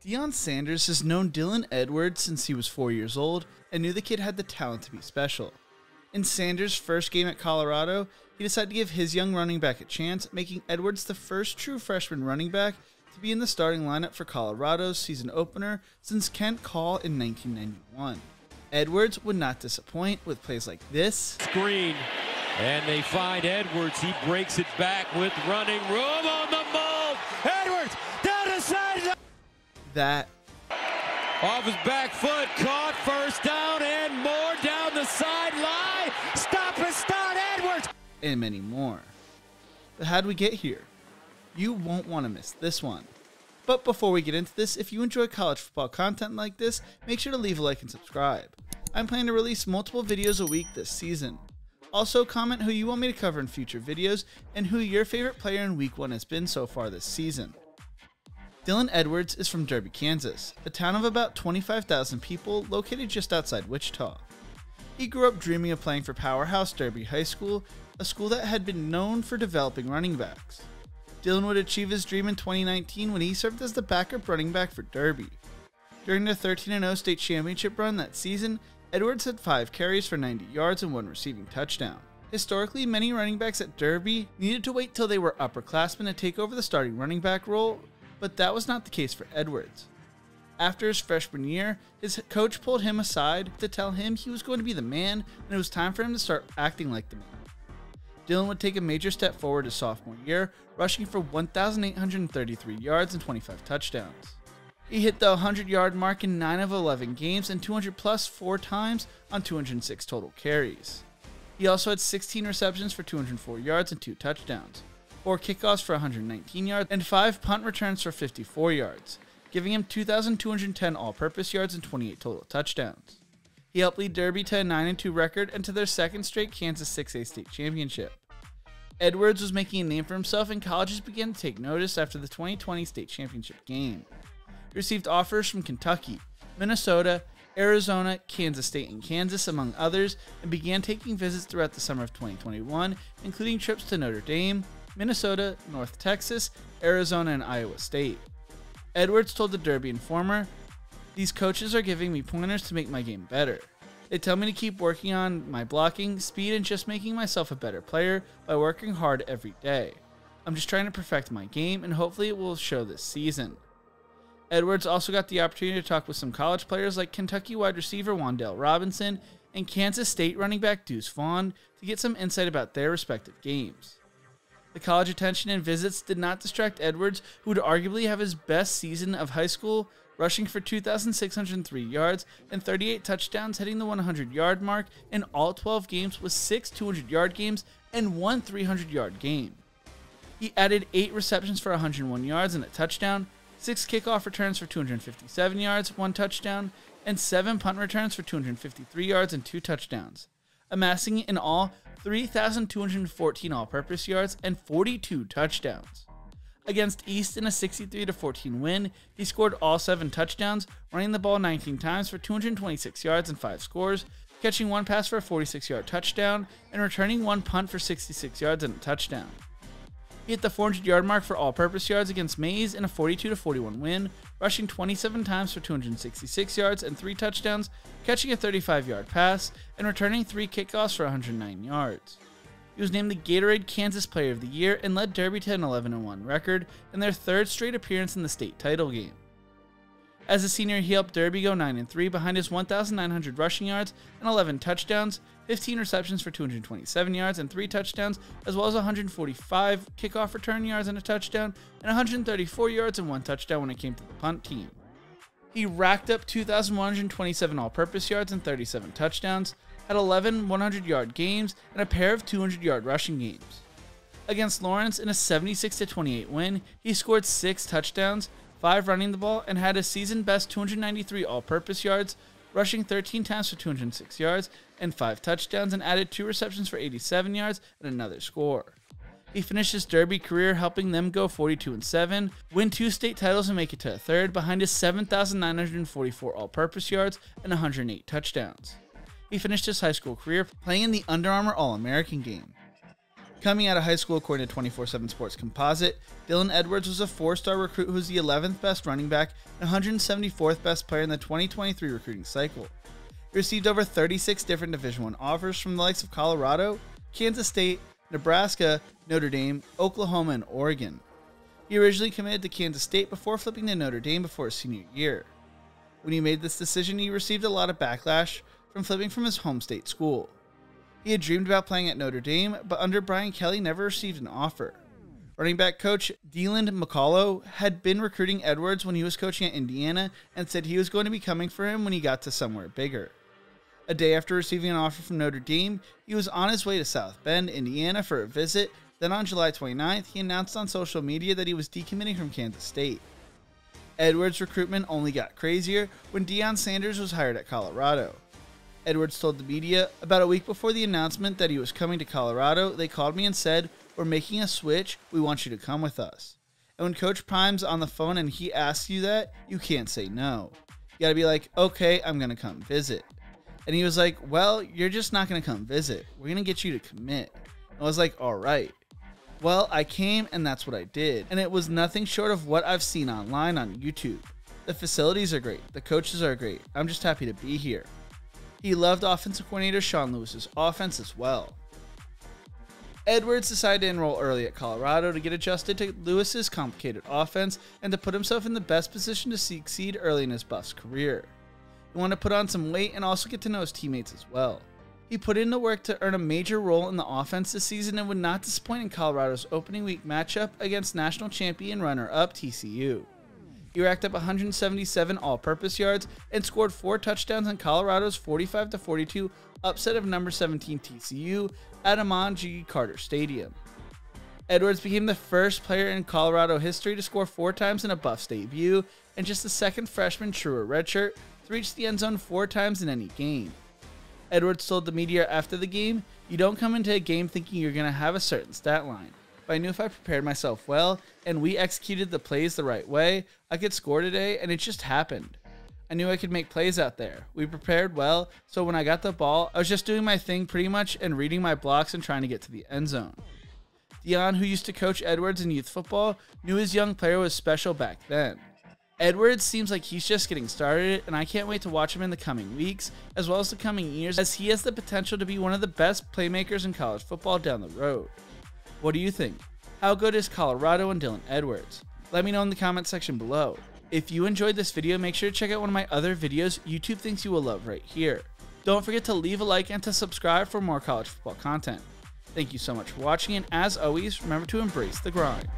Deion Sanders has known Dylan Edwards since he was 4 years old and knew the kid had the talent to be special. In Sanders' first game at Colorado, he decided to give his young running back a chance, making Edwards the first true freshman running back to be in the starting lineup for Colorado's season opener since Kent Kahl in 1991. Edwards would not disappoint with plays like this. Screen, and they find Edwards. He breaks it back with running room on the move. Edwards down the side. That. Off his back foot, caught, first down, and more down the sideline. Stop and start, Edwards. And many more. But how did we get here? You won't want to miss this one. But before we get into this, if you enjoy college football content like this, make sure to leave a like and subscribe. I'm planning to release multiple videos a week this season. Also, comment who you want me to cover in future videos and who your favorite player in week 1 has been so far this season. Dylan Edwards is from Derby, Kansas, a town of about 25,000 people located just outside Wichita. He grew up dreaming of playing for powerhouse Derby High School, a school that had been known for developing running backs. Dylan would achieve his dream in 2019 when he served as the backup running back for Derby. During the 13-0 state championship run that season, Edwards had 5 carries for 90 yards and 1 receiving touchdown. Historically, many running backs at Derby needed to wait till they were upperclassmen to take over the starting running back role, but that was not the case for Edwards. After his freshman year, his coach pulled him aside to tell him he was going to be the man and it was time for him to start acting like the man. Dylan would take a major step forward his sophomore year, rushing for 1,833 yards and 25 touchdowns. He hit the 100-yard mark in 9 of 11 games and 200 plus 4 times on 206 total carries. He also had 16 receptions for 204 yards and 2 touchdowns, 4 kickoffs for 119 yards, and 5 punt returns for 54 yards, giving him 2,210 all-purpose yards and 28 total touchdowns. He helped lead Derby to a 9-2 record and to their second straight Kansas 6A state championship. Edwards was making a name for himself and colleges began to take notice after the 2020 state championship game. He received offers from Kentucky, Minnesota, Arizona, Kansas State, and Kansas, among others, and began taking visits throughout the summer of 2021, including trips to Notre Dame, Minnesota, North Texas, Arizona, and Iowa State. Edwards told the Derby Informer, "These coaches are giving me pointers to make my game better. They tell me to keep working on my blocking, speed, and just making myself a better player by working hard every day. I'm just trying to perfect my game, and hopefully it will show this season." Edwards also got the opportunity to talk with some college players like Kentucky wide receiver Wan'Dale Robinson and Kansas State running back Deuce Vaughn to get some insight about their respective games. The college attention and visits did not distract Edwards, who would arguably have his best season of high school, rushing for 2,603 yards and 38 touchdowns, hitting the 100-yard mark in all 12 games with 6 200-yard games and 1 300-yard game. He added 8 receptions for 101 yards and a touchdown, 6 kickoff returns for 257 yards, 1 touchdown, and 7 punt returns for 253 yards and 2 touchdowns, amassing in all 3,214 all-purpose yards and 42 touchdowns. Against East in a 63-14 win, he scored all 7 touchdowns, running the ball 19 times for 226 yards and 5 scores, catching 1 pass for a 46-yard touchdown, and returning 1 punt for 66 yards and a touchdown. He hit the 400-yard mark for all-purpose yards against Maize in a 42-41 win, rushing 27 times for 266 yards and 3 touchdowns, catching a 35-yard pass, and returning 3 kickoffs for 109 yards. He was named the Gatorade Kansas Player of the Year and led Derby to an 11-1 record in their 3rd straight appearance in the state title game. As a senior, he helped Derby go 9-3 behind his 1,900 rushing yards and 11 touchdowns, 15 receptions for 227 yards and 3 touchdowns, as well as 145 kickoff return yards and a touchdown, and 134 yards and 1 touchdown when it came to the punt team. He racked up 2,127 all-purpose yards and 37 touchdowns, had 11 100-yard games, and a pair of 200-yard rushing games. Against Lawrence in a 76-28 win, he scored 6 touchdowns, 5 running the ball, and had a season-best 293 all-purpose yards, rushing 13 times for 206 yards and 5 touchdowns, and added 2 receptions for 87 yards and another score. He finished his Derby career helping them go 42-7, win 2 state titles and make it to a 3rd behind his 7,944 all-purpose yards and 108 touchdowns. He finished his high school career playing in the Under Armour All-American game. Coming out of high school, according to 24/7 Sports Composite, Dylan Edwards was a 4-star recruit who was the 11th best running back and 174th best player in the 2023 recruiting cycle. He received over 36 different Division I offers from the likes of Colorado, Kansas State, Nebraska, Notre Dame, Oklahoma, and Oregon. He originally committed to Kansas State before flipping to Notre Dame before his senior year. When he made this decision, he received a lot of backlash from flipping from his home state school. He had dreamed about playing at Notre Dame, but under Brian Kelly never received an offer. Running back coach Deion McCullough had been recruiting Edwards when he was coaching at Indiana and said he was going to be coming for him when he got to somewhere bigger. A day after receiving an offer from Notre Dame, he was on his way to South Bend, Indiana for a visit. Then on July 29th, he announced on social media that he was decommitting from Kansas State. Edwards' recruitment only got crazier when Deion Sanders was hired at Colorado. Edwards told the media, about a week before the announcement that he was coming to Colorado, they called me and said, "We're making a switch, we want you to come with us." And when Coach Prime's on the phone and he asks you that, you can't say no. You gotta be like, okay, I'm gonna come visit. And he was like, well, you're just not gonna come visit. We're gonna get you to commit. And I was like, alright. Well, I came and that's what I did. And it was nothing short of what I've seen online on YouTube. The facilities are great. The coaches are great. I'm just happy to be here. He loved offensive coordinator Sean Lewis's offense as well. Edwards decided to enroll early at Colorado to get adjusted to Lewis's complicated offense and to put himself in the best position to succeed early in his Buffs career. He wanted to put on some weight and also get to know his teammates as well. He put in the work to earn a major role in the offense this season and would not disappoint in Colorado's opening week matchup against national champion runner-up TCU. He racked up 177 all-purpose yards and scored 4 touchdowns in Colorado's 45-42 upset of number 17 TCU at Amon G. Carter Stadium. Edwards became the first player in Colorado history to score 4 times in a Buffs debut and just the second freshman, true or redshirt, to reach the end zone 4 times in any game. Edwards told the media after the game, "You don't come into a game thinking you're going to have a certain stat line. But I knew if I prepared myself well and we executed the plays the right way, I could score today, and it just happened. I knew I could make plays out there. We prepared well, so when I got the ball, I was just doing my thing pretty much and reading my blocks and trying to get to the end zone." Deion, who used to coach Edwards in youth football, knew his young player was special back then. Edwards seems like he's just getting started, and I can't wait to watch him in the coming weeks, as well as the coming years, as he has the potential to be one of the best playmakers in college football down the road. What do you think? How good is Colorado and Dylan Edwards? Let me know in the comment section below. If you enjoyed this video, make sure to check out one of my other videos YouTube thinks you will love right here. Don't forget to leave a like and to subscribe for more college football content. Thank you so much for watching, and as always, remember to embrace the grind.